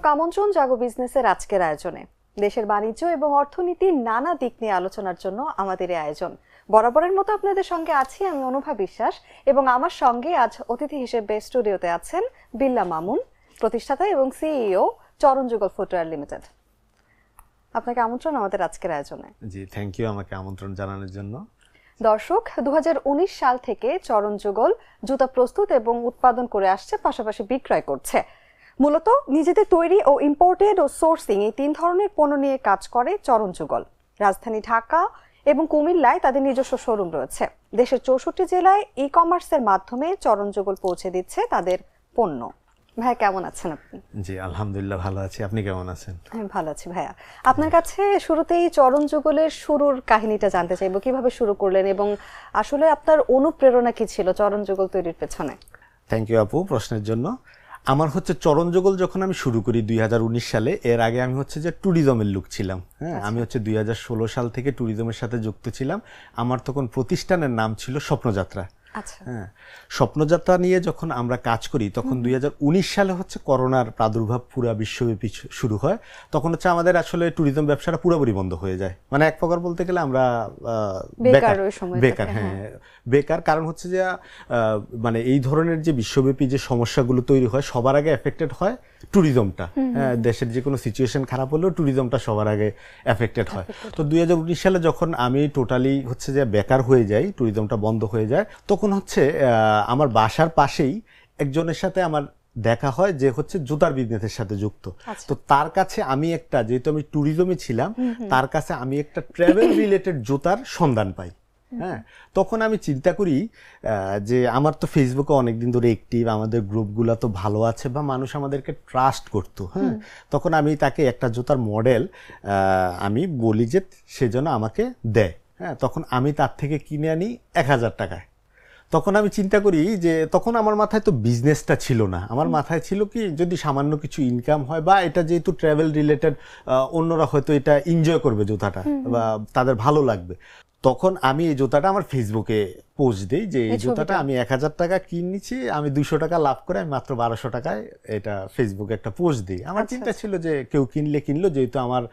দর্শক আমন্ত্রণ জাগো বিজনেসের আজকের আয়োজনে। দেশের বাণিজ্য এবং অর্থনীতির নানা দিক নিয়ে আলোচনার জন্য আমাদের এই আয়োজন। বরাবরের মতো আপনাদের সঙ্গে আছি আমি অনুভা বিশ্বাস এবং আমার সঙ্গে আজ অতিথি হিসেবে স্টুডিওতে আছেন বিল্লা মামুন, প্রতিষ্ঠাতা এবং সিইও চরণ যুগল ফুটওয়্যার লিমিটেড। আপনাকে আমন্ত্রণ আমাদের আজকের আয়োজনে। জি, থ্যাংক ইউ আমাকে আমন্ত্রণ জানানোর জন্য। দর্শক 2019 সাল থেকে চরণ যুগল জুতা প্রস্তুত এবং উৎপাদন করে আসছে, পাশাপাশি বিক্রয় করছে। মূলত নিজেদের তৈরি ও ইম্পোর্টেড ও সোর্সিং এই তিন ধরনের পণ্য নিয়ে কাজ করে চরণ যুগল। রাজধানী ঢাকা এবং কুমিল্লায় তাদের নিজস্ব শোরুম রয়েছে। দেশের 64 জেলায় ই কমার্সের মাধ্যমে চরণ যুগল পৌঁছে দিচ্ছে তাদের পণ্য। ভাই কেমন আছেন আপনি? জি আলহামদুলিল্লাহ ভালো আছি, আপনি কেমন আছেন? আমি ভালো আছি ভাইয়া। আপনার কাছে শুরুতেই চরণ যুগলের শুরুর কাহিনীটা জানতে চাইবো, কিভাবে শুরু করলেন এবং আসলে আপনার অনুপ্রেরণা কি ছিল চরণ যুগল তৈরির পেছনে? থ্যাংক ইউ আপু প্রশ্নের জন্য। আমার হচ্ছে চরণ যুগল যখন আমি শুরু করি 2019 সালে, এর আগে আমি হচ্ছে যে ট্যুরিজমের লোক ছিলাম। হ্যাঁ, আমি হচ্ছে 2016 সাল থেকে ট্যুরিজমের সাথে যুক্ত ছিলাম। আমার তখন প্রতিষ্ঠানের নাম ছিল স্বপ্নযাত্রা। হ্যাঁ, স্বপ্নযাত্রা নিয়ে যখন আমরা কাজ করি তখন 2019 সালে হচ্ছে করোনার প্রাদুর্ভাব পুরো বিশ্বব্যাপী শুরু হয়। তখন হচ্ছে আমাদের আসলে ট্যুরিজম ব্যবসাটা পুরোপুরি বন্ধ হয়ে যায়, মানে এক প্রকার বলতে গেলে আমরা বেকার। হ্যাঁ, বেকার। কারণ হচ্ছে যে মানে এই ধরনের যে বিশ্বব্যাপী যে সমস্যাগুলো তৈরি হয় সবার আগে এফেক্টেড হয় ট্যুরিজমটা। হ্যাঁ, দেশের যে কোনো সিচুয়েশন খারাপ হলেও ট্যুরিজমটা সবার আগে এফেক্টেড হয়। তো 2019 সালে যখন আমি টোটালি হচ্ছে যে বেকার হয়ে যাই, ট্যুরিজমটা বন্ধ হয়ে যায়, তখন হচ্ছে আমার বাসার পাশেই একজনের সাথে আমার দেখা হয় যে হচ্ছে জুতার বিজনেসের সাথে যুক্ত। তো তার কাছে আমি একটা, যেহেতু আমি ট্যুরিজমে ছিলাম, তার কাছে আমি একটা ট্রাভেল রিলেটেড জুতার সন্ধান পাই। হ্যাঁ, তখন আমি চিন্তা করি যে আমার তো ফেসবুকে অনেকদিন ধরে অ্যাক্টিভ, আমাদের গ্রুপগুলো তো ভালো আছে বা মানুষ আমাদেরকে ট্রাস্ট করতো। হ্যাঁ, তখন আমি তাকে একটা জুতার মডেল আমি বলি যে সে যেন আমাকে দেয়। হ্যাঁ, তখন আমি তার থেকে কিনে আনি 1000 টাকায়। তখন আমি চিন্তা করি যে তখন আমার মাথায় তো বিজনেসটা ছিল না, আমার মাথায় ছিল কি যদি সামান্য কিছু ইনকাম হয় বা এটা যেহেতু ট্রাভেল রিলেটেড, অন্যরা হয়তো এটা এনজয় করবে জুতাটা বা তাদের ভালো লাগবে। তখন আমি এই জুতাটা আমার ফেসবুকে পোস্ট দিই যে এই জুতাটা আমি 1000 টাকা কিনেছি, আমি 200 টাকা লাভ করে আমি মাত্র 1200 টাকায় এটা ফেসবুকে একটা পোস্ট দিই। আমার চিন্তা ছিল যে কেউ কিনলো, যেহেতু আমার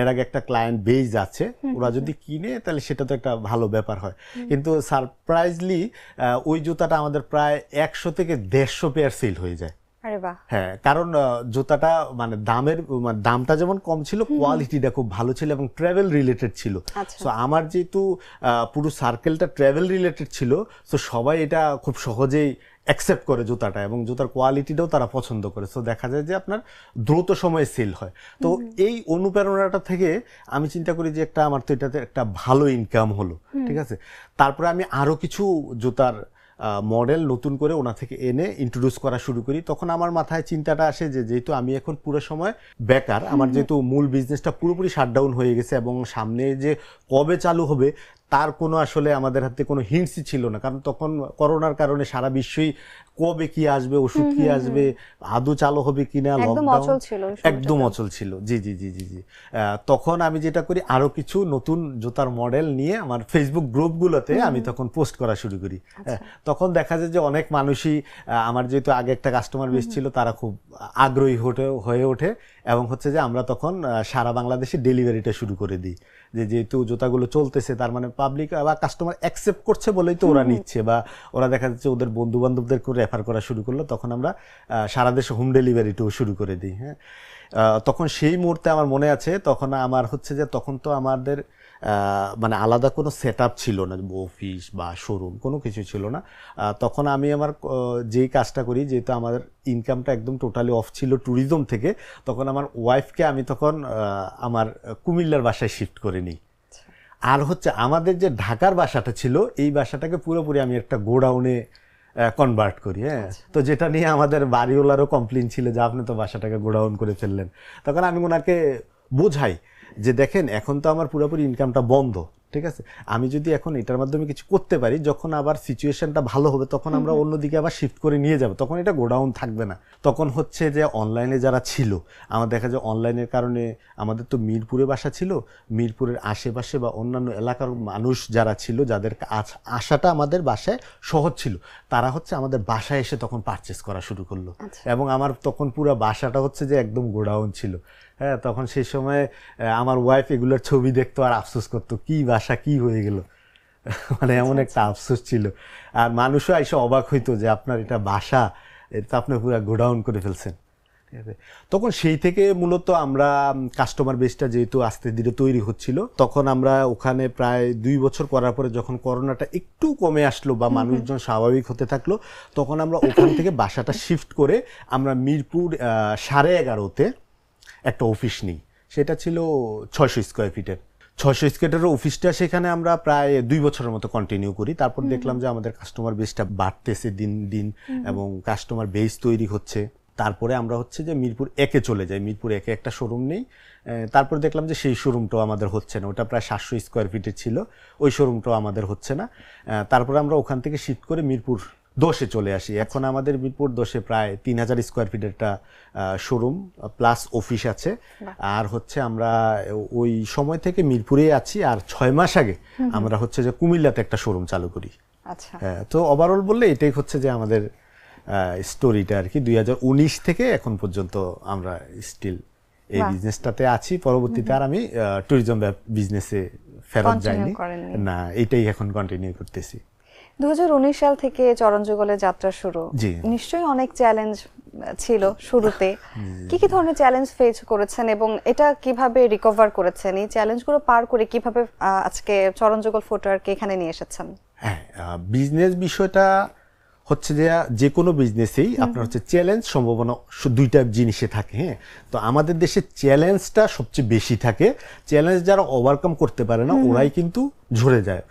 এর আগে একটা ক্লায়েন্ট বেজ আছে, ওরা যদি কিনে তাহলে সেটা তো একটা ভালো ব্যাপার হয়। কিন্তু সারপ্রাইজলি ওই জুতাটা আমাদের প্রায় 100 থেকে 150 পেয়ার সেল হয়ে যায়। হ্যাঁ, কারণ জুতাটা মানে দামটা যেমন কম ছিল, কোয়ালিটিটা খুব ভালো ছিল এবং ট্রাভেল রিলেটেড ছিল। সো আমার যেহেতু পুরো সার্কেলটা ট্রাভেল রিলেটেড ছিল, তো সবাই এটা খুব সহজেই অ্যাকসেপ্ট করে জুতাটা এবং জুতার কোয়ালিটিটাও তারা পছন্দ করে। সো দেখা যায় যে আপনার দ্রুত সময়ে সেল হয়। তো এই অনুপ্রেরণাটা থেকে আমি চিন্তা করি যে আমার তো এটাতে একটা ভালো ইনকাম হলো। ঠিক আছে, তারপরে আমি আরো কিছু জুতার মডেল নতুন করে ওনা থেকে এনে ইন্ট্রোডিউস করা শুরু করি। তখন আমার মাথায় চিন্তাটা আসে যে যেহেতু আমি এখন পুরো সময় বেকার, আমার যেহেতু মূল বিজনেসটা পুরোপুরি শাটডাউন হয়ে গেছে এবং সামনে যে কবে চালু হবে তার কোনো আসলে আমাদের হাতে কোনো হিন্টসই ছিল না, কারণ তখন করোনার কারণে সারা বিশ্বই কবে কি আসবে, ওষুধ কি আসবে, আদৌ চালু হবে কিনা, একদম অচল ছিল। জি জি জি জি জি তখন আমি যেটা করি আরো কিছু নতুন জুতার মডেল নিয়ে আমার ফেসবুক গ্রুপগুলোতে আমি তখন পোস্ট করা শুরু করি। তখন দেখা যায় যে অনেক মানুষই, আমার যেহেতু আগে একটা কাস্টমার বেস ছিল, তারা খুব আগ্রহী হয়ে ওঠে এবং হচ্ছে যে আমরা তখন সারা বাংলাদেশে ডেলিভারিটা শুরু করে দিই। যেহেতু জুতাগুলো চলতেছে, তার মানে পাবলিক বা কাস্টমার অ্যাকসেপ্ট করছে বলেই তো ওরা নিচ্ছে, বা ওরা দেখা যাচ্ছে ওদের বন্ধু বান্ধবদেরকে রেফার করা শুরু করলো, তখন আমরা সারা দেশে হোম ডেলিভারিটাও শুরু করে দিই। হ্যাঁ, তখন সেই মুহূর্তে আমার মনে আছে, তখন আমার হচ্ছে যে তখন তো আমাদের মানে আলাদা কোনো সেট আপ ছিল না, অফিস বা শোরুম কোনো কিছু ছিল না। তখন আমি আমার যেই কাজটা করি, যেহেতু আমাদের ইনকামটা একদম টোটালি অফ ছিল ট্যুরিজম থেকে, তখন আমার ওয়াইফকে আমি তখন আমার কুমিল্লার বাসায় শিফট করে নিই। আর হচ্ছে আমাদের যে ঢাকার বাসাটা ছিল, এই বাসাটাকে পুরোপুরি আমি একটা গোডাউনে কনভার্ট করি। হ্যাঁ, তো যেটা নিয়ে আমাদের বাড়িওয়ালারও কমপ্লেন ছিল যে আপনি তো বাসাটাকে গোডাউন করে ফেললেন। তখন আমি ওনাকে বোঝাই যে দেখেন এখন তো আমার পুরোপুরি ইনকামটা বন্ধ, ঠিক আছে, আমি যদি এখন এটার মাধ্যমে কিছু করতে পারি, যখন আবার সিচুয়েশনটা ভালো হবে তখন আমরা অন্যদিকে আবার শিফট করে নিয়ে যাব, তখন এটা গোডাউন থাকবে না। তখন হচ্ছে যে অনলাইনে যারা ছিল, আমার দেখা যায় অনলাইনের কারণে আমাদের তো মিরপুরে বাসা ছিল, মিরপুরের আশেপাশে বা অন্যান্য এলাকার মানুষ যারা ছিল, যাদের আসাটা আমাদের বাসায় সহজ ছিল, তারা হচ্ছে আমাদের বাসায় এসে তখন পারচেস করা শুরু করলো। এবং আমার তখন পুরো বাসাটা হচ্ছে যে একদম গোডাউন ছিল। হ্যাঁ, তখন সেই সময় আমার ওয়াইফ এগুলোর ছবি দেখতো আর আফসোস করতো, কি বাসা কি হয়ে গেল, মানে এমন একটা আফসোস ছিল। আর মানুষও এসে অবাক হইতো যে আপনার এটা বাসা, এটা আপনি পুরো গোডাউন করে ফেলছেন। ঠিক আছে, তখন সেই থেকে মূলত আমরা কাস্টমার বেসটা যেহেতু আস্তে ধীরে তৈরি হচ্ছিল, তখন আমরা ওখানে প্রায় 2 বছর করার পরে যখন করোনাটা একটু কমে আসলো বা মানুষজন স্বাভাবিক হতে থাকলো, তখন আমরা ওখান থেকে বাসাটা শিফট করে আমরা মিরপুর 11.5-তে একটা অফিস নিই। সেটা ছিল 600 স্কোয়ার ফিটের। 600 স্কোয়ারের অফিসটা সেখানে আমরা প্রায় 2 বছরের মতো কন্টিনিউ করি। তারপর দেখলাম যে আমাদের কাস্টমার বেসটা বাড়তেছে দিন দিন এবং কাস্টমার বেস তৈরি হচ্ছে। তারপরে আমরা হচ্ছে যে মিরপুর 1-এ চলে যাই, মিরপুর 1-এ একটা শোরুম নেই। তারপরে দেখলাম যে সেই শোরুমটাও আমাদের হচ্ছে না, ওটা প্রায় 700 স্কোয়ার ফিটের ছিল, ওই শোরুমটাও আমাদের হচ্ছে না। তারপরে আমরা ওখান থেকে শিফট করে মিরপুর 10-এ চলে আসি। এখন আমাদের মিরপুর 10-এ প্রায় 3000 স্কোয়ার ফিটের একটা শোরুম প্লাস অফিস আছে। আর হচ্ছে আমরা ওই সময় থেকে মিরপুরে আছি। আর 6 মাস আগে আমরা হচ্ছে যে কুমিল্লাতে একটা শোরুম চালু করি। আচ্ছা, তো ওভারঅল বললে এটাই হচ্ছে যে আমাদের স্টোরিটা আর কি। 2019 থেকে এখন পর্যন্ত আমরা স্টিল এই বিজনেসটাতে আছি। পরবর্তীতে আর আমি ট্যুরিজম বিজনেসে ফেরত যাইনি, না, এটাই এখন কন্টিনিউ করতেছি। 2019 সাল থেকে চরণ যুগলের যাত্রা শুরু, নিশ্চয়ই অনেক চ্যালেঞ্জ ছিল শুরুতে। কি কি ধরনের চ্যালেঞ্জ ফেস করেছেন এবং এটা কিভাবে রিকভার করেছেন? এই চ্যালেঞ্জগুলো পার করে কিভাবে আজকে চরণ যুগল ফুটওয়্যারকে এখানে নিয়ে এসেছেন? হ্যাঁ, বিজনেস বিষয়টা হচ্ছে যে কোনো বিজনেসেই আপনার হচ্ছে চ্যালেঞ্জ সম্ভাবনা দুইটা জিনিসে থাকে। হ্যাঁ, তো আমাদের দেশে চ্যালেঞ্জটা সবচেয়ে বেশি থাকে। চ্যালেঞ্জ যারা ওভারকাম করতে পারে না ওরাই কিন্তু ঝরে যায়।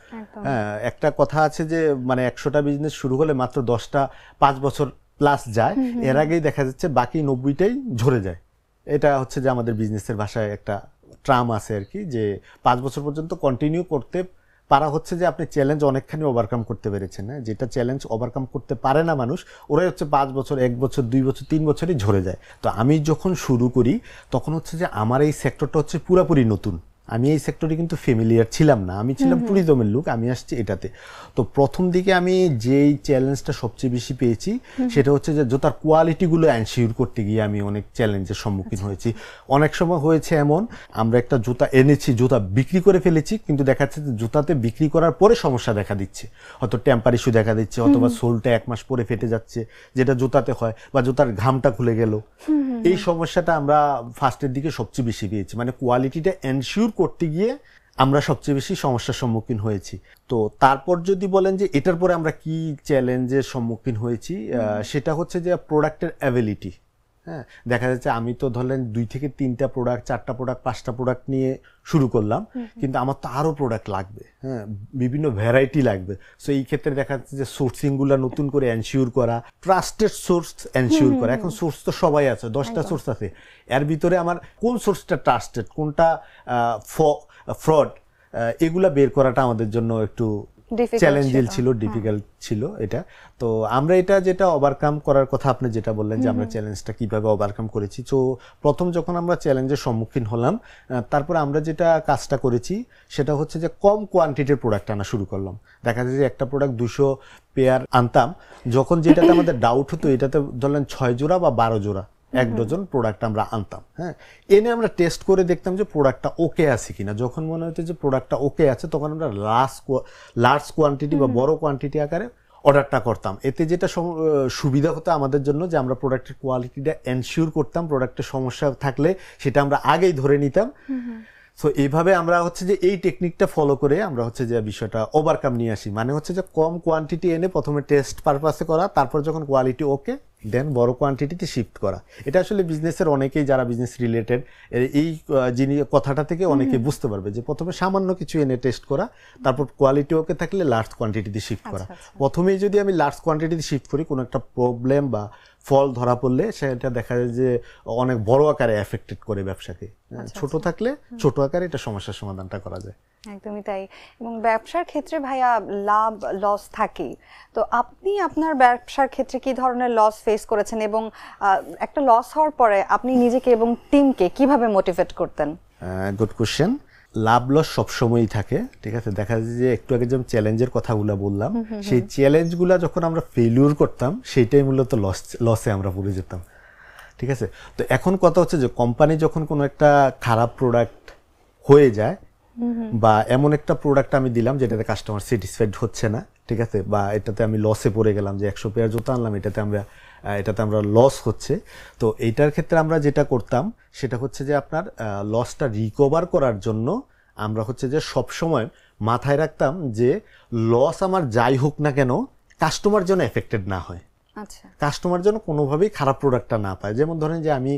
হ্যাঁ, একটা কথা আছে যে মানে 100টা বিজনেস শুরু হলে মাত্র 10টা 5 বছর প্লাস যায়, এর আগেই দেখা যাচ্ছে বাকি 90টাই ঝরে যায়। এটা হচ্ছে যে আমাদের বিজনেসের ভাষায় একটা ট্রাম আছে আর কি, যে 5 বছর পর্যন্ত কন্টিনিউ করতে পারা হচ্ছে যে আপনি চ্যালেঞ্জ অনেকখানি ওভারকাম করতে পেরেছেন। না, যেটা চ্যালেঞ্জ ওভারকাম করতে পারে না মানুষ, ওরাই হচ্ছে 5 বছর 1 বছর 2 বছর 3 বছরই ঝরে যায়। তো আমি যখন শুরু করি তখন হচ্ছে যে আমার এই সেক্টরটা হচ্ছে পুরোপুরি নতুন। আমি এই সেক্টরে কিন্তু ফ্যামিলিয়ার ছিলাম না, আমি ছিলাম ট্যুরিজমের লোক, আমি আসছি এটাতে। তো প্রথম দিকে আমি যেই চ্যালেঞ্জটা সবচেয়ে বেশি পেয়েছি সেটা হচ্ছে যে জুতার কোয়ালিটিগুলো এনশিওর করতে গিয়ে আমি অনেক চ্যালেঞ্জের সম্মুখীন হয়েছি। অনেক সময় হয়েছে এমন, আমরা একটা জুতা এনেছি, জুতা বিক্রি করে ফেলেছি, কিন্তু দেখা যাচ্ছে যে জুতাতে বিক্রি করার পরে সমস্যা দেখা দিচ্ছে, হয়তো টেম্পার ইস্যু দেখা দিচ্ছে, অথবা সোলটা 1 মাস পরে ফেটে যাচ্ছে, যেটা জুতাতে হয়, বা জুতার ঘামটা খুলে গেল। এই সমস্যাটা আমরা ফার্স্টের দিকে সবচেয়ে বেশি পেয়েছি, মানে কোয়ালিটিটা এনশিওর করতে গিয়ে আমরা সবচেয়ে বেশি সমস্যার সম্মুখীন হয়েছি। তো তারপর যদি বলেন যে এটার পরে আমরা কি চ্যালেঞ্জের সম্মুখীন হয়েছি, সেটা হচ্ছে যে প্রোডাক্টের অ্যাভেলিটি। হ্যাঁ, দেখা যাচ্ছে আমি তো ধরলেন 2 থেকে 3টা প্রোডাক্ট, 4টা প্রোডাক্ট, 5টা প্রোডাক্ট নিয়ে শুরু করলাম, কিন্তু আমার তো আরও প্রোডাক্ট লাগবে। হ্যাঁ, বিভিন্ন ভ্যারাইটি লাগবে। সো এই ক্ষেত্রে দেখা যাচ্ছে যে সোর্সিংগুলো নতুন করে এনশিওর করা, ট্রাস্টেড সোর্স এনশিওর করা। এখন সোর্স তো সবাই আছে, 10টা সোর্স আছে, এর ভিতরে আমার কোন সোর্সটা ট্রাস্টেড, কোনটা ফ্রড, এগুলা বের করাটা আমাদের জন্য একটু চ্যালেঞ্জিং ছিল, ডিফিকাল্ট ছিল এটা। তো আমরা এটা যেটা ওভারকাম করার কথা, আপনি যেটা বললেন যে আমরা চ্যালেঞ্জটা কিভাবে ওভারকাম করেছি। তো প্রথম যখন আমরা চ্যালেঞ্জের সম্মুখীন হলাম, তারপরে আমরা যেটা কাজটা করেছি সেটা হচ্ছে যে কম কোয়ান্টিটির প্রোডাক্ট আনা শুরু করলাম। দেখা যায় যে একটা প্রোডাক্ট 200 পেয়ার আনতাম, যখন যেটাতে আমাদের ডাউট হতো এটাতে ধরলেন 6 জোড়া বা 12 জোড়া, 1 ডজন প্রোডাক্ট আমরা আনতাম। হ্যাঁ, এনে আমরা টেস্ট করে দেখতাম যে প্রোডাক্টটা ওকে আছে কিনা। যখন মনে হতো যে প্রোডাক্টটা ওকে আছে, তখন আমরা লার্জ কোয়ান্টিটি বা বড় কোয়ান্টিটি আকারে অর্ডারটা করতাম। এতে যেটা সুবিধা হতো আমাদের জন্য, যে আমরা প্রোডাক্টের কোয়ালিটিটা এনশিওর করতাম, প্রোডাক্টের সমস্যা থাকলে সেটা আমরা আগেই ধরে নিতাম। সো এইভাবে আমরা হচ্ছে যে এই টেকনিকটা ফলো করে আমরা হচ্ছে যে বিষয়টা ওভারকাম নিয়ে আসি। মানে হচ্ছে যে কম কোয়ান্টিটি এনে প্রথমে টেস্ট পারপাসে করা, তারপর যখন কোয়ালিটি ওকে দেন বড় কোয়ান্টিটিতে শিফট করা। এটা আসলে বিজনেসের অনেকেই যারা বিজনেস রিলেটেড এই কথাটা থেকে অনেকেই বুঝতে পারবে যে প্রথমে সামান্য কিছু এনে টেস্ট করা, তারপর কোয়ালিটি ওকে থাকলে লার্জ কোয়ান্টিটিতে শিফট করা। প্রথমেই যদি আমি লার্জ কোয়ান্টিটিতে শিফট করি, কোনো একটা প্রবলেম বা ফল ধরা পড়লে সেটা দেখা যায় যে অনেক বড় আকারে এফেক্টেড করে ব্যবসাকে। ছোট থাকলে ছোট আকারে এটা সমস্যার সমাধানটা করা যায়। একদমই তাই। এবং ব্যবসার ক্ষেত্রে ভাইয়া লাভ লস থাকেই, তো আপনি আপনার ব্যবসার ক্ষেত্রে কি ধরনের লস ফেস করেছেন এবং একটা লস হওয়ার পরে আপনি নিজেকে এবং টিমকে কিভাবে মোটিভেট করতেন? Good question. লাভ লস সবসময়ই থাকে, ঠিক আছে। দেখা যায় যে একটু আগে যেমন চ্যালেঞ্জের কথাগুলো বললাম, সেই চ্যালেঞ্জগুলো যখন আমরা ফেলিউর করতাম সেইটাই মূলত লসে আমরা পড়ে যেতাম, ঠিক আছে। তো এখন কথা হচ্ছে যে কোম্পানি যখন কোনো একটা খারাপ প্রোডাক্ট হয়ে যায় বা এমন একটা প্রোডাক্ট আমি দিলাম যেটাতে কাস্টমার স্যাটিসফাইড হচ্ছে না, ঠিক আছে, বা এটাতে আমি লসে পড়ে গেলাম, যে 100 পেয়ার জুতা আনলাম এটাতে আমরা লস হচ্ছে, তো এইটার ক্ষেত্রে আমরা যেটা করতাম সেটা হচ্ছে যে আপনার লসটা রিকভার করার জন্য আমরা হচ্ছে যে সবসময় মাথায় রাখতাম যে লস আমার যাই হোক না কেন কাস্টমার যেন এফেক্টেড না হয়, আচ্ছা, কাস্টমার যেন কোনোভাবেই খারাপ প্রোডাক্টটা না পায়। যেমন ধরেন যে আমি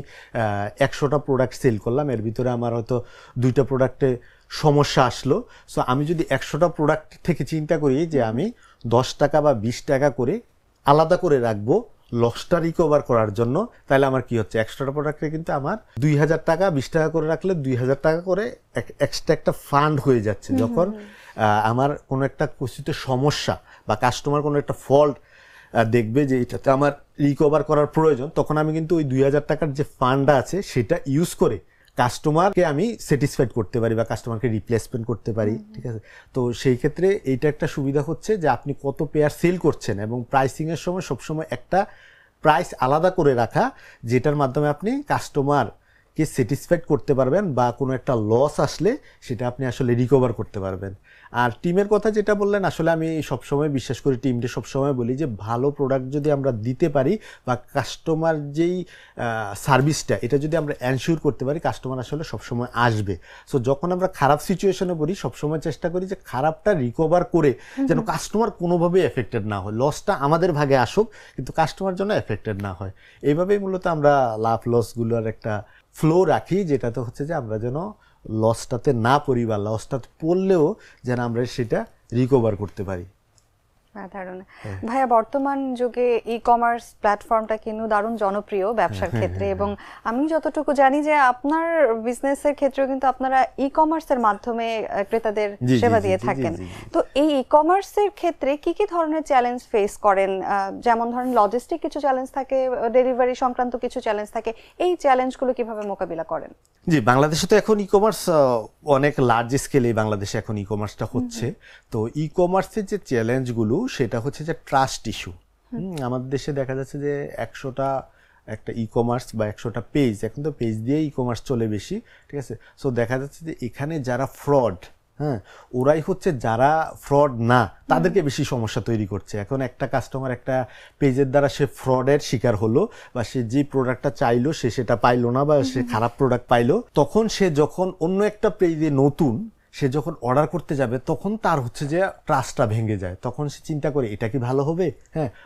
100টা প্রোডাক্ট সেল করলাম, এর ভিতরে আমার হয়তো 2টা প্রোডাক্টে সমস্যা আসলো, সো আমি যদি 100টা প্রোডাক্ট থেকে চিন্তা করি যে আমি 10 টাকা বা 20 টাকা করে আলাদা করে রাখবো লসটা রিকভার করার জন্য, তাহলে আমার কি হচ্ছে 100টা প্রোডাক্টে কিন্তু আমার 2000 টাকা 20 টাকা করে রাখলে 2000 টাকা করে এক্সট্রা একটা ফান্ড হয়ে যাচ্ছে। যখন আমার কোনো একটা কিছুতে সমস্যা বা কাস্টমার কোনো একটা ফল্ট দেখবে যে এটাতে আমার রিকভার করার প্রয়োজন, তখন আমি কিন্তু ওই 2000 টাকার যে ফান্ডটা আছে সেটা ইউজ করে কাস্টমারকে আমি স্যাটিসফাইড করতে পারি বা কাস্টমারকে রিপ্লেসমেন্ট করতে পারি, ঠিক আছে। তো সেই ক্ষেত্রে এইটা একটা সুবিধা হচ্ছে যে আপনি কত পেয়ার সেল করছেন এবং প্রাইসিংয়ের সময় সবসময় একটা প্রাইস আলাদা করে রাখা, যেটার মাধ্যমে আপনি কাস্টমারকে স্যাটিসফাইড করতে পারবেন বা কোনো একটা লস আসলে সেটা আপনি আসলে রিকভার করতে পারবেন। আর টিমের কথা যেটা বললেন, আসলে আমি সবসময় বিশ্বাস করি, টিমকে সবসময় বলি যে ভালো প্রোডাক্ট যদি আমরা দিতে পারি বা কাস্টমার যেই সার্ভিসটা এটা যদি আমরা এনশিওর করতে পারি, কাস্টমার আসলে সবসময় আসবে। সো যখন আমরা খারাপ সিচুয়েশনে পড়ি সবসময় চেষ্টা করি যে খারাপটা রিকভার করে যেন কাস্টমার কোনোভাবেই এফেক্টেড না হয়, লসটা আমাদের ভাগে আসুক কিন্তু কাস্টমার জন্য এফেক্টেড না হয়। এইভাবেই মূলত আমরা লাভ লসগুলোর একটা ফ্লো রাখি, যেটাতে হচ্ছে যে আমরা যেন লসটাতে না পড়ি বা লসটাতে পড়লেও যেন আমরা সেটা রিকভার করতে পারি। সাধারণ ভাইয়া, বর্তমান যুগে ই কমার্স প্ল্যাটফর্মটা কিন্তু দারুণ জনপ্রিয় ব্যবসার ক্ষেত্রে, এবং আমি যতটুকু জানি যে আপনার বিজনেসের ক্ষেত্রেও কিন্তু আপনারা ই কমার্সের মাধ্যমে ক্রেতাদের সেবা দিয়ে থাকেন। তো এই ই কমার্সের ক্ষেত্রে কি কি ধরনের চ্যালেঞ্জ ফেস করেন? যেমন ধরেন লজিস্টিক কিছু চ্যালেঞ্জ থাকে, ডেলিভারি সংক্রান্ত কিছু চ্যালেঞ্জ থাকে, এই চ্যালেঞ্জগুলো কিভাবে মোকাবিলা করেন? জি, বাংলাদেশে তো এখন ই কমার্স অনেক লার্জ স্কেলে বাংলাদেশে এখন ই কমার্সটা হচ্ছে। তো ই কমার্সের যে চ্যালেঞ্জগুলো সেটা হচ্ছে যে ট্রাস্ট ইস্যু। আমাদের দেশে দেখা যাচ্ছে যে 100টা একটা ই কমার্স বা 100টা পেজ, এখন তো পেজ দিয়ে ই কমার্স চলে বেশি, ঠিক আছে। সো দেখা যাচ্ছে যে এখানে যারা ফ্রড, ওরাই হচ্ছে যারা ফ্রড না তাদেরকে বেশি সমস্যা তৈরি করছে। এখন একটা কাস্টমার একটা পেজের দ্বারা সে ফ্রডের শিকার হলো বা সে যে প্রোডাক্টটা চাইলো সে সেটা পাইলো না বা সে খারাপ প্রোডাক্ট পাইলো, তখন সে যখন অন্য একটা পেজে নতুন সে যখন অর্ডার করতে যাবে তখন তার হচ্ছে যে ট্রাস্টটা ভেঙে যায়। তখন সে চিন্তা করে এটা কি ভালো হবে,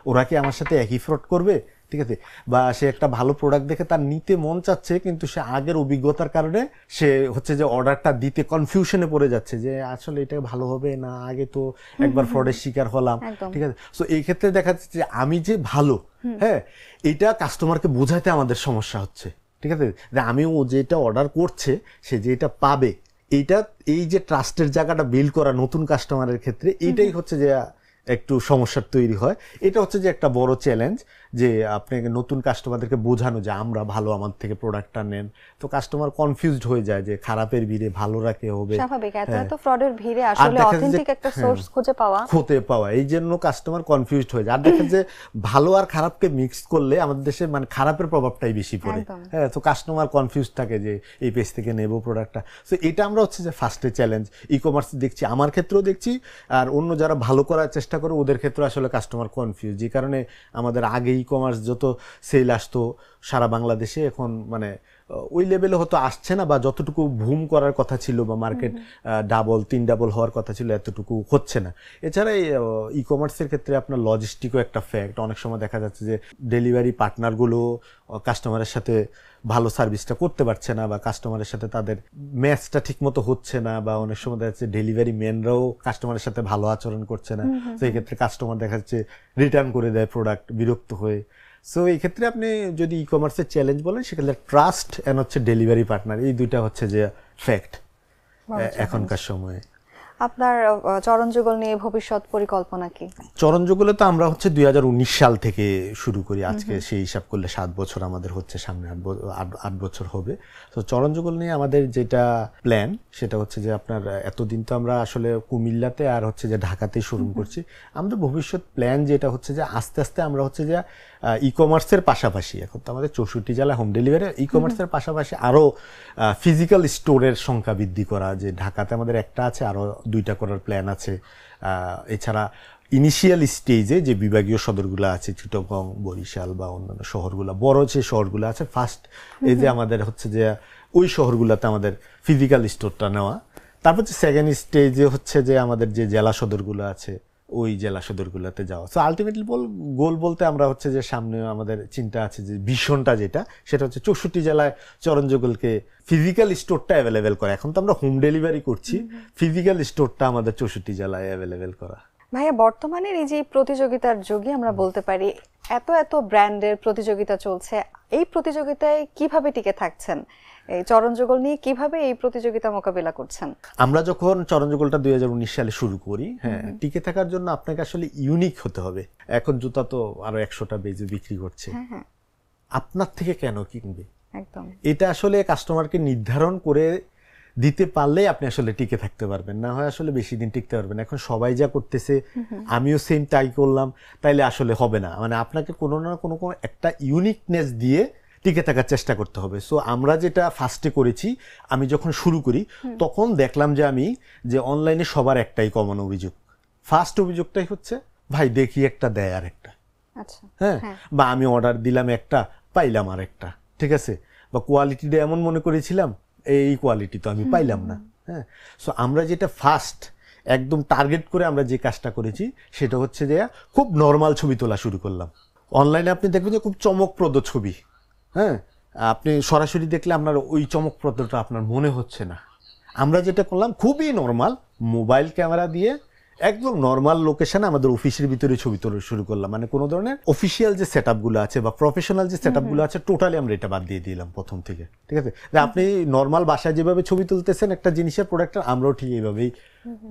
ওরা কি আমার সাথে একই ফ্রড করবে, ঠিক আছে। বা সে একটা ভালো প্রোডাক্ট দেখে তার নিতে মন চাচ্ছে, কিন্তু সে আগের অভিজ্ঞতার কারণে সে হচ্ছে যে অর্ডারটা দিতে কনফিউশনে পড়ে যাচ্ছে যে আসলে এটা ভালো হবে না, আগে তো একবার ফ্রডের শিকার হলাম, ঠিক আছে। সো এই ক্ষেত্রে দেখা যাচ্ছে যে আমি যে ভালো, এটা কাস্টমারকে বোঝাতে আমাদের সমস্যা হচ্ছে, ঠিক আছে। যে আমি ও যেটা অর্ডার করছে সে যেটা পাবে, এইটা এই যে ট্রাস্টের জায়গাটা বিল্ড করা নতুন কাস্টমারের ক্ষেত্রে এইটাই হচ্ছে যে একটু সমস্যার তৈরি হয়। এটা হচ্ছে যে একটা বড় চ্যালেঞ্জ, যে আপনাকে নতুন কাস্টমারদেরকে বোঝানো যে আমরা ভালো, আমার থেকে প্রোডাক্টটা নেন। তো কাস্টমার কনফিউজড হয়ে যায় যে খারাপের ভিড়ে ভালো রাখে হবে, স্বাভাবিক, এত ফ্রডের ভিড়ে আসলে অথেন্টিক একটা সোর্স খুঁজে পাওয়া এই জন্য কাস্টমার কনফিউজড হয়ে যায়। আর দেখা যে ভালো আর খারাপকে মিক্স করলে আমাদের দেশে মানে খারাপের প্রভাবটাই বেশি পড়ে, তো কাস্টমার কনফিউজড থাকে যে এই পেজ থেকে নেব প্রোডাক্টটা। তো এটা আমরা হচ্ছে যে ফার্স্টে চ্যালেঞ্জ ই কমার্স দেখছি, আমার ক্ষেত্রেও দেখছি, আর অন্য যারা ভালো করার চেষ্টা করে ওদের ক্ষেত্রে আসলে কাস্টমার কনফিউজ। যে কারণে আমাদের আগে ই কমার্স যত সেল আসতো সারা বাংলাদেশে, এখন মানে ওই লেভেলে হয়তো আসছে না, বা যতটুকু বুম করার কথা ছিল বা মার্কেট ডাবল 3 ডাবল হওয়ার কথা ছিল এতটুকু হচ্ছে না। এছাড়া ই কমার্সের ক্ষেত্রে আপনার লজিস্টিকও একটা ফ্যাক্ট। অনেক সময় দেখা যাচ্ছে যে ডেলিভারি পার্টনারগুলো কাস্টমারের সাথে ভালো সার্ভিসটা করতে পারছে না, বা কাস্টমারের সাথে তাদের ম্যাচটা ঠিক মতো হচ্ছে না, বা অনেক সময় দেখা যাচ্ছে ডেলিভারি ম্যানরাও কাস্টমারের সাথে ভালো আচরণ করছে না। তো এই ক্ষেত্রে কাস্টমার দেখা যাচ্ছে রিটার্ন করে দেয় প্রোডাক্ট বিরক্ত হয়ে। সো এই ক্ষেত্রে আপনি যদি ই কমার্সের চ্যালেঞ্জ বলেন, সেক্ষেত্রে ট্রাস্ট এন্ড হচ্ছে ডেলিভারি পার্টনার, এই দুইটা হচ্ছে যে ফ্যাক্ট এখনকার সময়ে। আপনার চরণ যুগল নিয়ে ভবিষ্যৎ পরিকল্পনা কি? চরণ যুগলে তো আমরা হচ্ছে 2019 সাল থেকে শুরু করি, আজকে সেই হিসাব করলে 7 বছর আমাদের হচ্ছে, সামনে 8 বছর হবে। তো চরণ যুগল নিয়ে আমাদের যেটা প্ল্যান সেটা হচ্ছে যে আপনার এতদিন তো আমরা আসলে কুমিল্লাতে আর হচ্ছে যে ঢাকাতেই শোরুম করছি। আমাদের ভবিষ্যৎ প্ল্যান যেটা হচ্ছে যে আস্তে আস্তে আমরা হচ্ছে যে ই কমার্সের পাশাপাশি, এখন তো আমাদের 64 জেলা হোম ডেলিভারি, ই কমার্সের পাশাপাশি আরও ফিজিক্যাল স্টোরের সংখ্যা বৃদ্ধি করা। যে ঢাকাতে আমাদের একটা আছে, আরও 2টা করার প্ল্যান আছে। এছাড়া ইনিশিয়াল স্টেজে যে বিভাগীয় সদরগুলো আছে, চিটাগং, বরিশাল বা অন্যান্য শহরগুলো, বড় যে শহরগুলো আছে, ফার্স্ট এই যে আমাদের হচ্ছে যে ওই শহরগুলোতে আমাদের ফিজিক্যাল স্টোরটা নেওয়া। তারপর যে সেকেন্ড স্টেজে হচ্ছে যে আমাদের যে জেলা সদরগুলো আছে, ওই জেলা সদরগুলোতে যাওয়া। সো আলটিমেটলি গোল বলতে আমরা হচ্ছে যে সামনে আমাদের চিন্তা আছে যে ভিশনটা যেটা, সেটা হচ্ছে 64 জেলায় চরণ যুগলকে ফিজিক্যাল স্টোরটা অ্যাভেলেবেল করা। এখন তো আমরা হোম ডেলিভারি করছি, ফিজিক্যাল স্টোরটা আমাদের 64 জেলায় অ্যাভেলেবেল করা। ভাইয়া, বর্তমানের এই যে প্রতিযোগিতার যুগে আমরা বলতে পারি এত এত ব্র্যান্ডের প্রতিযোগিতা চলছে, এই প্রতিযোগিতায় কিভাবে টিকে থাকছেন? এই চরণ যুগল নিয়ে কিভাবে এই প্রতিযোগিতা মোকাবিলা করছেন? আমরা যখন চরণ যুগলটা 2019 সালে শুরু করি, হ্যাঁ, টিকে থাকার জন্য আপনাকে আসলে ইউনিক হতে হবে। এখন জুতা তো আরো 100টা বেজে বিক্রি করছে, আপনার থেকে কেন কিনবে? একদম, এটা আসলে কাস্টমারকে নির্ধারণ করে দিতে পারলে আপনি আসলে টিকে থাকতে পারবেন, না হয় আসলে বেশি দিন টিকতে পারবেন। এখন সবাই যা করতেছে, আমিও সেম তাই করলাম, তাইলে আসলে হবে না। মানে আপনাকে কোনো না কোনো একটা ইউনিকনেস দিয়ে টিকে থাকার চেষ্টা করতে হবে। সো আমরা যেটা ফার্স্টে করেছি, আমি যখন শুরু করি তখন দেখলাম যে অনলাইনে সবার একটাই কমন অভিযোগ। ফার্স্ট অভিযোগটাই হচ্ছে, ভাই দেখি একটা দেয় আর একটা, আচ্ছা, হ্যাঁ, বা আমি অর্ডার দিলাম একটা, পাইলাম আর একটা, ঠিক আছে, বা কোয়ালিটিটা এমন মনে করেছিলাম, এই কোয়ালিটি তো আমি পাইলাম না। হ্যাঁ, সো আমরা যেটা ফার্স্ট একদম টার্গেট করে আমরা যে কাজটা করেছি, সেটা হচ্ছে যে খুব নর্মাল ছবি তোলা শুরু করলাম। অনলাইনে আপনি দেখবেন যে খুব চমকপ্রদ ছবি, হ্যাঁ, আপনি সরাসরি দেখলে আপনার ওই চমকপ্রদটা আপনার মনে হচ্ছে না। আমরা যেটা করলাম, খুবই নর্মাল মোবাইল ক্যামেরা দিয়ে একদম নর্মাল লোকেশনে আমাদের অফিসের ভিতরে ছবি তোলা শুরু করলাম। মানে কোনো ধরনের অফিসিয়াল যে সেট আপগুলো আছে বা প্রফেশনাল যে সেট আপগুলো আছে, টোটালি আমরা এটা বাদ দিয়ে দিলাম প্রথম থেকে, ঠিক আছে। যে আপনি নর্মাল বাসায় যেভাবে ছবি তুলতেছেন একটা জিনিসের প্রোডাক্টের, আমরাও ঠিক এইভাবেই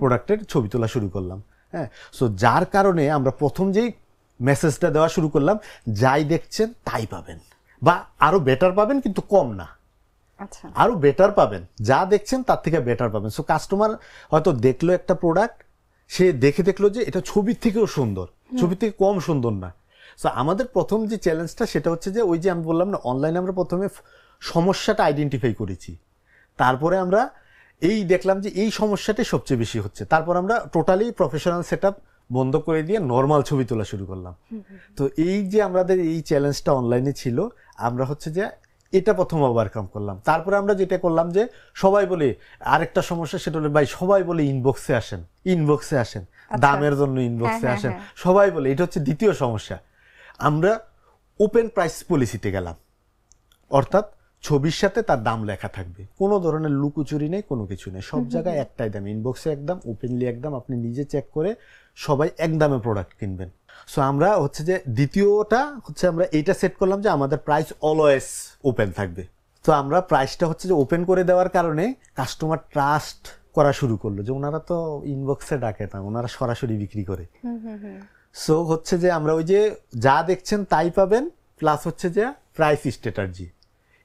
প্রোডাক্টের ছবি তোলা শুরু করলাম। হ্যাঁ, সো যার কারণে আমরা প্রথম যেই মেসেজটা দেওয়া শুরু করলাম, যাই দেখছেন তাই পাবেন, বা আরো বেটার পাবেন, কিন্তু কম না, আচ্ছা, আরো বেটার পাবেন, যা দেখছেন তার থেকে বেটার পাবেন। সো কাস্টমার হয়তো দেখলো একটা প্রোডাক্ট, সে দেখলো যে এটা ছবির থেকেও সুন্দর, ছবির থেকে কম সুন্দর না। সো আমাদের প্রথম যে চ্যালেঞ্জটা সেটা হচ্ছে যে, ওই যে আমি বললাম না, অনলাইনে আমরা প্রথমে সমস্যাটা আইডেন্টিফাই করেছি, তারপরে আমরা এই দেখলাম যে এই সমস্যাটাই সবচেয়ে বেশি হচ্ছে, তারপর আমরা টোটালি প্রফেশনাল সেটআপ বন্ধ করে দিয়ে নর্মাল ছবি তোলা শুরু করলাম। তো এই যে আমাদের এই চ্যালেঞ্জটা অনলাইনে ছিল, আমরা হচ্ছে যে এটা প্রথম ওভারকাম করলাম। তারপরে আমরা যেটা করলাম যে, সবাই বলে আরেকটা সমস্যা, সেটা হলো ভাই সবাই বলে ইনবক্সে আসেন, দামের জন্য ইনবক্সে আসেন, সবাই বলে। এটা হচ্ছে দ্বিতীয় সমস্যা। আমরা ওপেন প্রাইস পলিসিতে গেলাম, অর্থাৎ ছবির সাথে তার দাম লেখা থাকবে, কোনো ধরনের লুকোচুরি নেই, কোনো কিছু নেই, সব জায়গায় একটাই দাম, ইনবক্সে একদম, ওপেনলি একদম, আপনি নিজে চেক করে সবাই এক দামে প্রোডাক্ট কিনবেন। সো আমরা হচ্ছে যে দ্বিতীয়টা হচ্ছে আমরা এইটা সেট করলাম যে আমাদের প্রাইস অলওয়েজ ওপেন থাকবে। তো আমরা প্রাইসটা হচ্ছে যে ওপেন করে দেওয়ার কারণে কাস্টমার ট্রাস্ট করা শুরু করলো, যে ওনারা তো ইনবক্সে ডাকে না, ওনারা সরাসরি বিক্রি করে। সো হচ্ছে যে আমরা ওই যে যা দেখছেন তাই পাবেন, প্লাস হচ্ছে যে প্রাইস স্ট্র্যাটেজি,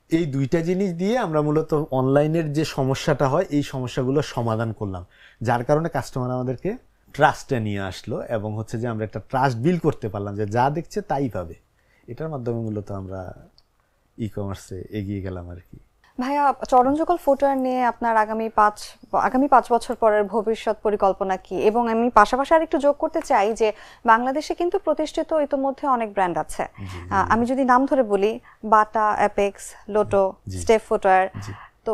এই দুইটা জিনিস দিয়ে আমরা মূলত অনলাইনের যে সমস্যাটা হয়, এই সমস্যাগুলো সমাধান করলাম, যার কারণে কাস্টমার আমাদেরকে ট্রাস্টে নিয়ে আসলো, এবং হচ্ছে যে আমরা একটা ট্রাস্ট বিল্ড করতে পারলাম যে যা দেখছে তাই পাবে। এটার মাধ্যমে মূলত আমরা ই কমার্সে এগিয়ে গেলাম আর কি। ভাইয়া, চরণযুগল ফুটওয়্যার নিয়ে আপনার আগামী 5 বছর পরের ভবিষ্যৎ পরিকল্পনা কি? এবং আমি পাশাপাশি আরেকটু যোগ করতে চাই যে বাংলাদেশে কিন্তু প্রতিষ্ঠিত ইতোমধ্যে অনেক ব্র্যান্ড আছে। আমি যদি নাম ধরে বলি, বাটা, অ্যাপেক্স, লোটো, স্টেপ ফুটওয়্যার। তো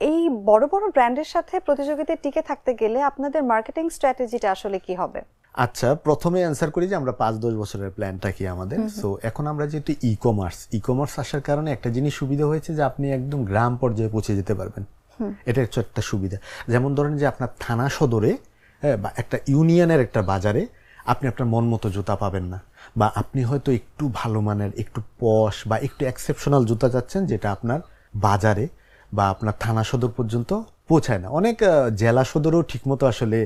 এই বড় বড় ব্র্যান্ডের সাথে প্রতিযোগিতায় টিকে থাকতে গেলে আপনাদের মার্কেটিং স্ট্র্যাটেজিটা আসলে কি হবে? আচ্ছা, প্রথমে অ্যান্সার করি যে আমরা 5-10 বছরের প্ল্যানটা কি আমাদের। সো এখন আমরা যেহেতু ই-কমার্স আসার কারণে একটা জিনিস সুবিধা হয়েছে যে আপনি একদম গ্রাম পর্যায়ে পৌঁছে যেতে পারবেন। এটা হচ্ছে একটা সুবিধা। যেমন ধরেন যে আপনার থানা সদরে বা একটা ইউনিয়নের একটা বাজারে আপনি আপনার মন মতো জুতা পাবেন না, বা আপনি হয়তো একটু ভালো মানের, একটু পশ বা একটু এক্সেপশনাল জুতা চাচ্ছেন, যেটা আপনার বাজারে বা আপনার থানা সদর পর্যন্ত পৌঁছায় না। অনেক জেলা সদরেও ঠিকমতো আসলে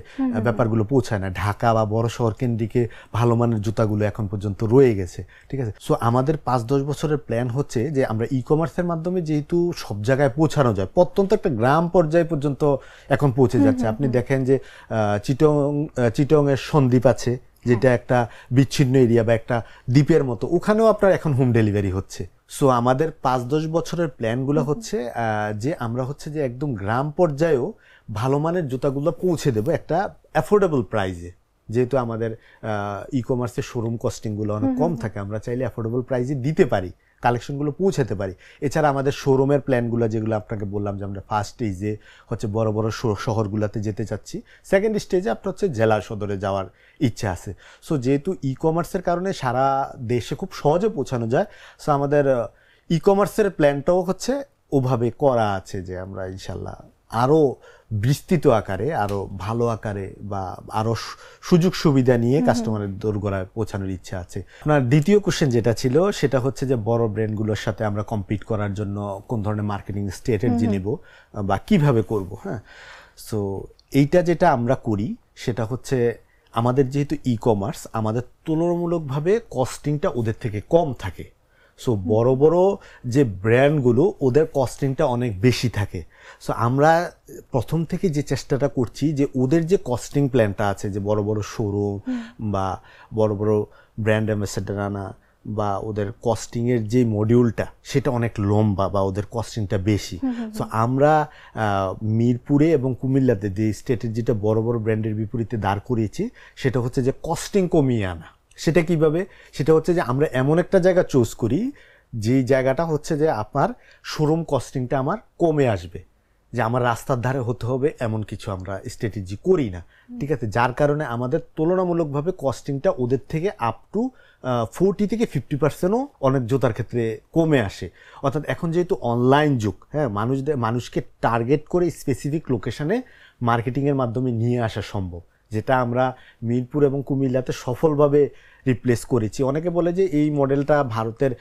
ব্যাপারগুলো পৌঁছায় না। ঢাকা বা বড় শহর কেন্দ্রিকে ভালো মানের জুতাগুলো এখন পর্যন্ত রয়ে গেছে, ঠিক আছে। সো আমাদের 5-10 বছরের প্ল্যান হচ্ছে যে আমরা ই-কমার্সের মাধ্যমে যেহেতু সব জায়গায় পৌঁছানো যায়, প্রত্যন্ত একটা গ্রাম পর্যায়ে পর্যন্ত এখন পৌঁছে যাচ্ছে। আপনি দেখেন যে চিটংয়ের সন্দ্বীপ আছে, যেটা একটা বিচ্ছিন্ন এরিয়া বা একটা দ্বীপের মতো, ওখানেও আপনার এখন হোম ডেলিভারি হচ্ছে। সো আমাদের 5-10 বছরের প্ল্যানগুলো হচ্ছে যে আমরা হচ্ছে যে একদম গ্রাম পর্যায়েও ভালো মানের জুতাগুলো পৌঁছে দেবো একটা অ্যাফোর্ডেবল প্রাইসে। যেহেতু আমাদের ই-কমার্সের শোরুম কস্টিংগুলো অনেক কম থাকে, আমরা চাইলে অ্যাফোর্ডেবল প্রাইসে দিতে পারি, কালেকশনগুলো পৌঁছাতে পারি। এছাড়া আমাদের শোরুমের প্ল্যানগুলো, যেগুলো আপনাকে বললাম যে আমরা ফার্স্ট স্টেজে হচ্ছে বড় বড় শহরগুলোতে যেতে চাচ্ছি, সেকেন্ড স্টেজে আপনার হচ্ছে জেলা সদরে যাওয়ার ইচ্ছা আছে। সো যেহেতু ই-কমার্সের কারণে সারা দেশে খুব সহজে পৌঁছানো যায়, সো আমাদের ই-কমার্সের প্ল্যানটাও হচ্ছে ওভাবে করা আছে যে আমরা ইনশাল্লাহ আরও বিস্তৃত আকারে, আরও ভালো আকারে বা আরও সুযোগ সুবিধা নিয়ে কাস্টমারের দোরগোড়ায় পৌঁছানোর ইচ্ছা আছে। আপনার দ্বিতীয় কোশ্চেন যেটা ছিল সেটা হচ্ছে যে বড় ব্র্যান্ডগুলোর সাথে আমরা কম্পিট করার জন্য কোন ধরনের মার্কেটিং স্ট্র্যাটেজি নেব বা কিভাবে করব। হ্যাঁ, সো এইটা যেটা আমরা করি সেটা হচ্ছে আমাদের যেহেতু ই-কমার্স, আমাদের তুলনামূলকভাবে কস্টিংটা ওদের থেকে কম থাকে। সো বড় বড় যে ব্র্যান্ডগুলো, ওদের কস্টিংটা অনেক বেশি থাকে। সো আমরা প্রথম থেকে যে চেষ্টাটা করছি যে ওদের যে কস্টিং প্ল্যানটা আছে, যে বড় বড় শোরুম বা বড় বড় ব্র্যান্ড অ্যাম্বাসেডার আনা বা ওদের কস্টিংয়ের যে মডিউলটা, সেটা অনেক লম্বা বা ওদের কস্টিংটা বেশি। সো আমরা মিরপুরে এবং কুমিল্লাতে যে স্ট্র্যাটেজিটা বড় বড় ব্র্যান্ডের বিপরীতে দাঁড় করিয়েছি, সেটা হচ্ছে যে কস্টিং কমিয়ে আনা। সেটা কিভাবে? সেটা হচ্ছে যে আমরা এমন একটা জায়গা চুজ করি, যে জায়গাটা হচ্ছে যে আপনার শোরুম কস্টিংটা আমার কমে আসবে, যে আমার রাস্তার ধারে হতে হবে এমন কিছু আমরা স্ট্র্যাটেজি করি না, ঠিক আছে। যার কারণে আমাদের তুলনামূলকভাবে কস্টিংটা ওদের থেকে আপ টু 40-50%ও অনেক জুতার ক্ষেত্রে কমে আসে। অর্থাৎ এখন যেহেতু অনলাইন যুগ, হ্যাঁ, মানুষকে টার্গেট করে স্পেসিফিক লোকেশনে মার্কেটিংয়ের মাধ্যমে নিয়ে আসা সম্ভব, যেটা আমরা মিরপুর এবং কুমিল্লাতে সফলভাবে রিপ্লেস করেছি। অনেকে বলে যে এই মডেলটা ভারতের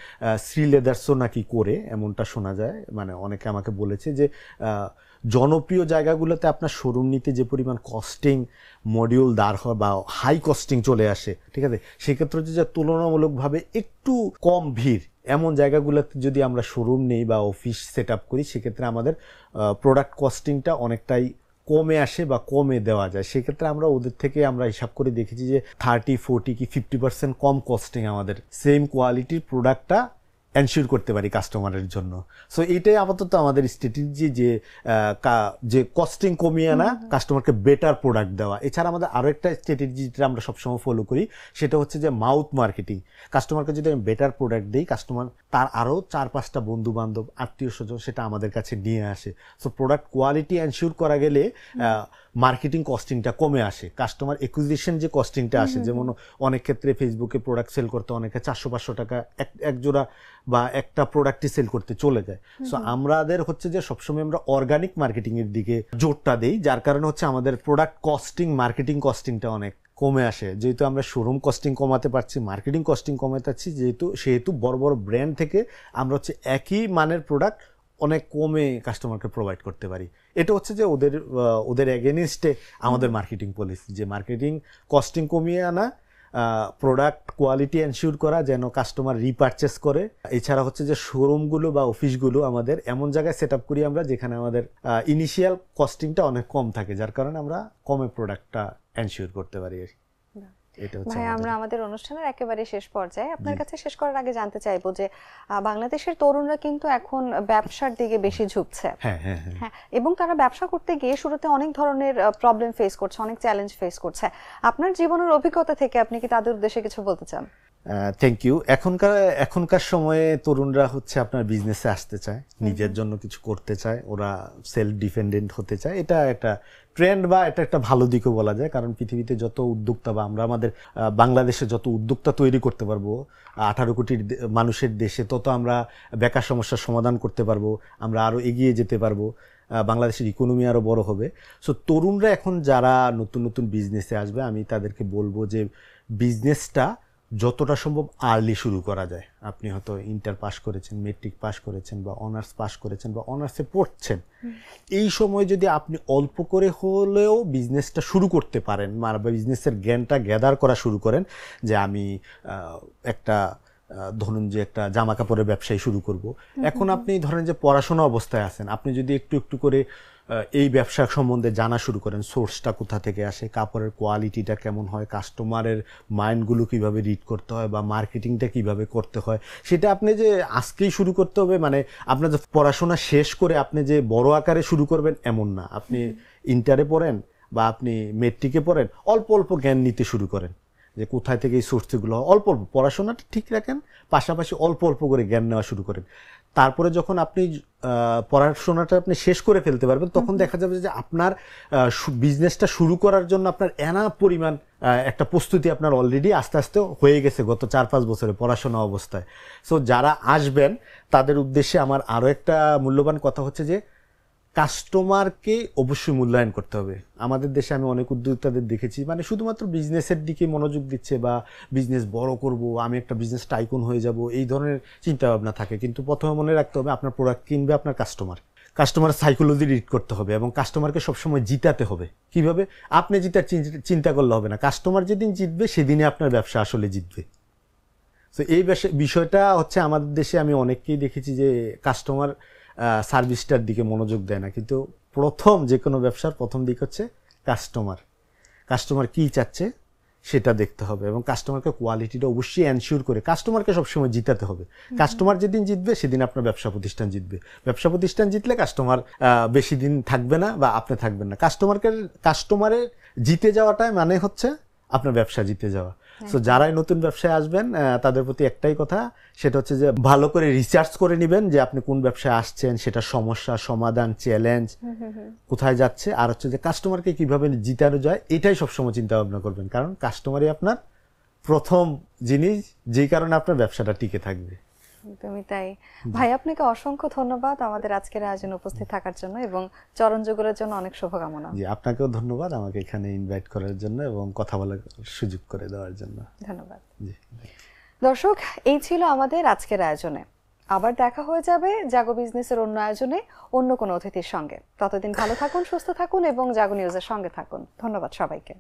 শ্রী লেদার্সও নাকি করে, এমনটা শোনা যায়। মানে অনেকে আমাকে বলেছে যে জনপ্রিয় জায়গাগুলোতে আপনার শোরুম নিতে যে পরিমাণ কস্টিং মডিউল দাঁড় হয় বা হাই কস্টিং চলে আসে, ঠিক আছে, সেক্ষেত্রে যে তুলনামূলকভাবে একটু কম ভিড় এমন জায়গাগুলোতে যদি আমরা শোরুম নেই বা অফিস সেট আপ করি, সেক্ষেত্রে আমাদের প্রোডাক্ট কস্টিংটা অনেকটাই কমে আসে বা কমে দেওয়া যায়। সেক্ষেত্রে আমরা ওদের থেকে আমরা হিসাব করে দেখেছি যে 30, 40 কি 50% কম কস্টিং আমাদের সেম কোয়ালিটির প্রোডাক্টটা এনশিওর করতে পারি কাস্টমারের জন্য। সো এইটাই আপাতত আমাদের স্ট্র্যাটেজি, যে কস্টিং কমিয়ে আনা, কাস্টমারকে বেটার প্রোডাক্ট দেওয়া। এছাড়া আমাদের আরও একটা স্ট্র্যাটেজি যেটা আমরা সবসময় ফলো করি, সেটা হচ্ছে যে মাউথ মার্কেটিং। কাস্টমারকে যদি আমি বেটার প্রোডাক্ট দিই, কাস্টমার তার আরও 4-5টা বন্ধু বান্ধব, আত্মীয় স্বজন সেটা আমাদের কাছে নিয়ে আসে। সো প্রোডাক্ট কোয়ালিটি এনশিওর করা গেলে মার্কেটিং কস্টিংটা কমে আসে। কাস্টমার একুইজিশন যে কস্টিংটা আসে, যেমন অনেক ক্ষেত্রে ফেসবুকে প্রোডাক্ট সেল করতে অনেকে 400-500 টাকা এক জোড়া বা একটা প্রোডাক্টই সেল করতে চলে যায়। সো আমাদের হচ্ছে যে সবসময় আমরা অর্গানিক মার্কেটিং এর দিকে জোরটা দেই, যার কারণে হচ্ছে আমাদের প্রোডাক্ট কস্টিং, মার্কেটিং কস্টিংটা অনেক কমে আসে। যেহেতু আমরা শোরুম কস্টিং কমাতে পারছি, মার্কেটিং কস্টিং কমাতে পারছি, সেহেতু বড় বড় ব্র্যান্ড থেকে আমরা হচ্ছে একই মানের প্রোডাক্ট অনেক কমে কাস্টমারকে প্রোভাইড করতে পারি। এটা হচ্ছে যে ওদের এগেনিস্টে আমাদের মার্কেটিং পলিসি, যে মার্কেটিং কস্টিং কমিয়ে আনা, প্রোডাক্ট কোয়ালিটি এনশিওর করা যেন কাস্টমার রিপারচেস করে। এছাড়া হচ্ছে যে শোরুমগুলো বা অফিসগুলো আমাদের এমন জায়গায় সেট আপ করি আমরা, যেখানে আমাদের ইনিশিয়াল কস্টিংটা অনেক কম থাকে, যার কারণে আমরা কমে প্রোডাক্টটা এনশিওর করতে পারি। এটা হচ্ছে ভাই, আমরা আমাদের অনুষ্ঠানের একেবারে শেষ পর্যায়ে আপনার কাছে শেষ করার আগে জানতে চাইবো যে বাংলাদেশের তরুণরা কিন্তু এখন ব্যবসার দিকে বেশি ঝুঁকছে। হ্যাঁ হ্যাঁ হ্যাঁ হ্যাঁ, এবং তারা ব্যবসা করতে গিয়ে শুরুতে অনেক ধরনের প্রবলেম ফেস করছে, অনেক চ্যালেঞ্জ ফেস করছে। আপনার জীবনের অভিজ্ঞতা থেকে আপনি কি তাদের উদ্দেশ্যে কিছু বলতে চান? Thank you. এখনকার সময়ে তরুণরা হচ্ছে আপনার বিজনেসে আসতে চায়, নিজের জন্য কিছু করতে চায়, ওরা সেলফ ডিপেন্ডেন্ট হতে চায়। এটা একটা ট্রেন্ড বা এটা একটা ভালো দিকও বলা যায়, কারণ পৃথিবীতে যত উদ্যোক্তা বা আমরা আমাদের বাংলাদেশে যত উদ্যোক্তা তৈরি করতে পারবো 18 কোটি মানুষের দেশে, তত আমরা বেকার সমস্যার সমাধান করতে পারবো, আমরা আরও এগিয়ে যেতে পারবো, বাংলাদেশের ইকোনমি আরও বড় হবে। সো তরুণরা এখন যারা নতুন নতুন বিজনেসে আসবে, আমি তাদেরকে বলবো যে বিজনেসটা যতটা সম্ভব আর্লি শুরু করা যায়। আপনি হয়তো ইন্টার পাস করেছেন, মেট্রিক পাস করেছেন, বা অনার্স পাস করেছেন, বা অনার্সে পড়ছেন, এই সময় যদি আপনি অল্প করে হলেও বিজনেসটা শুরু করতে পারেন, বা বিজনেসের জ্ঞানটা গ্যাদার করা শুরু করেন, যে আমি একটা ধরুন যে একটা জামা কাপড়ের ব্যবসায় শুরু করব। এখন আপনি ধরেন যে পড়াশোনা অবস্থায় আছেন, আপনি যদি একটু একটু করে এই ব্যবসা সম্বন্ধে জানা শুরু করেন, সোর্সটা কোথা থেকে আসে, কাপড়ের কোয়ালিটিটা কেমন হয়, কাস্টমারের মাইন্ডগুলো কিভাবে রিড করতে হয়, বা মার্কেটিংটা কিভাবে করতে হয়, সেটা আপনি যে আজকেই শুরু করতে হবে, মানে আপনার যে পড়াশোনা শেষ করে আপনি যে বড় আকারে শুরু করবেন এমন না। আপনি ইন্টারে পড়েন বা আপনি মেট্রিকে পড়েন, অল্প অল্প জ্ঞান নিতে শুরু করেন, যে কোথায় থেকে এই সোর্সগুলো হয়। অল্প অল্প পড়াশোনাটা ঠিক রাখেন, পাশাপাশি অল্প অল্প করে জ্ঞান নেওয়া শুরু করেন। তারপরে যখন আপনি পড়াশোনাটা আপনি শেষ করে ফেলতে পারবেন, তখন দেখা যাবে যে আপনার বিজনেসটা শুরু করার জন্য আপনার এনাফ পরিমাণ একটা প্রস্তুতি আপনার অলরেডি আস্তে আস্তে হয়ে গেছে গত 4-5 বছরে পড়াশোনা অবস্থায়। সো যারা আসবেন তাদের উদ্দেশ্যে আমার আরও একটা মূল্যবান কথা হচ্ছে যে কাস্টমারকে অবশ্যই মূল্যায়ন করতে হবে। আমাদের দেশে আমি অনেক উদ্যোক্তাদের দেখেছি, মানে শুধুমাত্র বিজনেসের দিকে মনোযোগ দিচ্ছে, বা বিজনেস বড় করব, আমি একটা বিজনেস টাইকুন হয়ে যাব, এই ধরনের চিন্তা ভাবনা থাকে। কিন্তু প্রথমে মনে রাখতে হবে আপনার প্রোডাক্ট কিনবে আপনার কাস্টমার সাইকোলজি রিড করতে হবে, এবং কাস্টমারকে সবসময় জিতাতে হবে। কিভাবে? আপনি জিতার চিন্তা করলে হবে না, কাস্টমার যেদিন জিতবে সেদিনই আপনার ব্যবসা আসলে জিতবে। তো এই বিষয়টা হচ্ছে আমাদের দেশে আমি অনেককেই দেখেছি যে কাস্টমার সার্ভিসটার দিকে মনোযোগ দেয় না। কিন্তু প্রথম যে কোনো ব্যবসার প্রথম দিক হচ্ছে কাস্টমার কী চাচ্ছে সেটা দেখতে হবে, এবং কাস্টমারকে কোয়ালিটিটা অবশ্যই এনশিওর করে কাস্টমারকে সবসময় জিতাতে হবে। কাস্টমার যেদিন জিতবে সেদিন আপনার ব্যবসা প্রতিষ্ঠান জিতবে। ব্যবসা প্রতিষ্ঠান জিতলে কাস্টমার বেশি দিন থাকবে না, বা আপনি থাকবেন না। কাস্টমারের জিতে যাওয়াটাই মানে হচ্ছে আপনার ব্যবসা জিতে যাওয়া। সো যারাই নতুন ব্যবসায় আসবেন তাদের প্রতি একটাই কথা, সেটা হচ্ছে যে ভালো করে রিসার্চ করে নেবেন যে আপনি কোন ব্যবসায় আসছেন, সেটা সমস্যা, সমাধান, চ্যালেঞ্জ কোথায় যাচ্ছে, আর হচ্ছে যে কাস্টমারকে কিভাবে জিতানো যায়, এটাই সবসময় চিন্তা ভাবনা করবেন। কারণ কাস্টমারই আপনার প্রথম জিনিস, যেই কারণে আপনার ব্যবসাটা টিকে থাকবে। একদমই তাই। ভাই, আপনাকে অসংখ্য ধন্যবাদ আমাদের আজকের আয়োজনে উপস্থিত থাকার জন্য, এবং চরণ যুগলের জন্য অনেক শুভকামনা। জি, আপনাকেও ধন্যবাদ আমাকে এখানে ইনভাইট করার জন্য এবং কথা বলার সুযোগ করে দেওয়ার জন্য। ধন্যবাদ। জি। দর্শক, এই ছিল আমাদের আজকের আয়োজনে। আবার দেখা হয়ে যাবে জাগো বিজনেসের অন্য আয়োজনে অন্য কোনো অতিথির সঙ্গে। ততদিন ভালো থাকুন, সুস্থ থাকুন, এবং জাগো নিউজের সঙ্গে থাকুন। ধন্যবাদ সবাইকে।